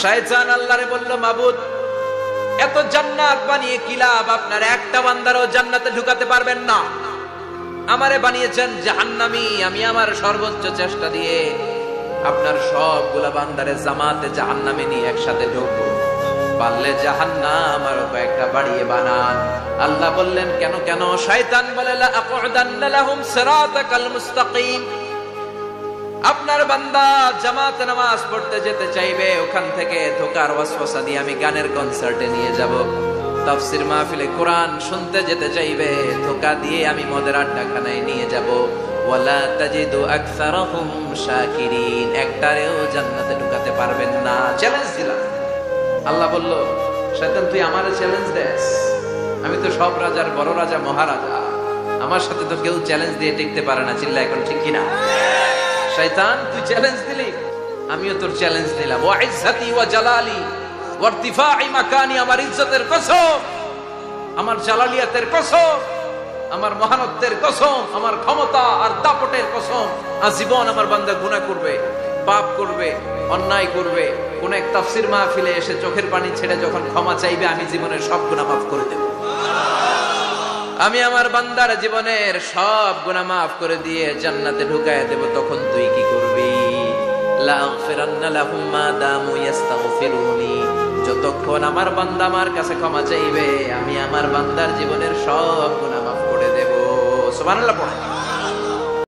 শয়তান আল্লাহরে বলল, মাবুদ, এত জান্নাত বানিয়ে কি লাভ? আপনার একটা বান্দারও জান্নাতে ঢুকাতে পারবেন না। আমারে বানিয়েছেন জাহান্নামী, আমি আমার সর্বোচ্চ চেষ্টা দিয়ে আপনার সবগুলা বান্দারে জামাতে জাহান্নামে নিয়ে একসাথে ঢুকবো। পারলে জাহান্নাম আরো কয়েকটা বাড়িয়ে বানান। আল্লাহ বললেন, কেন কেন? শয়তান বলে, লা আকুদান্না লাহুম সিরাতাকাল মুস্তাকিম। আপনার বান্দা জামাতে নামাজ পড়তে যেতে চাইবে, ওখান থেকে ধোকার ওয়াসওয়াসা দিয়ে আমি গানের কনসার্টে নিয়ে যাব। তাফসীর মাহফিলে কোরআন শুনতে যেতে চাইবে, ধোকা দিয়ে আমি মদের আড্ডাখানায় নিয়ে যাব। ওয়ালা তাজিদু আকসারাহুম শাকিরিন। একটারেও জান্নাতে ঢুকাতে পারবেন না। চ্যালেঞ্জ দিলাম। আল্লাহ বলল, শয়তান তুই আমারে চ্যালেঞ্জ দেস? আমি তো সব রাজার বড় রাজা, মহারাজা। আমার সাথে তো কেউ চ্যালেঞ্জ দিয়ে টিকতে পারে না। চিল্লা এখন ঠিক কিনা? শয়তান তুই চ্যালেঞ্জ দিলি, আমিও তোর চ্যালেঞ্জ দিলাম। ওয়া ইজ্জতি ওয়া জালালি ওয়া ইরতিফাই মাকানি, আমার ইজ্জতের কসম, আমার জালালিয়াতের কসম, আমার মহানত্বের কসম, আমার ক্ষমতা আর দাপটের কসম, আজীবন আমার বান্দা গুনাহ করবে, পাপ করবে, অন্যায় করবে, কোন এক তাফসীর মাহফিলে এসে চোখের পানি ছেড়ে যখন ক্ষমা চাইবে, আমি জীবনের সব গুনাহ মাফ করে দেব। আমি আমার বান্দার জীবনের সব গুনাহ মাফ করে দিয়ে জান্নাতে ঢুকায় দেব। তখন তুই কি করবি? লা আগফিরান্না লাহুম মা দামু ইস্তাগফিরুনি। যতক্ষণ আমার বান্দা আমার কাছে ক্ষমা চাইবে, আমি আমার বান্দার জীবনের সব গুনাহ মাফ করে দেব। সুবহানাল্লাহ পড়ে।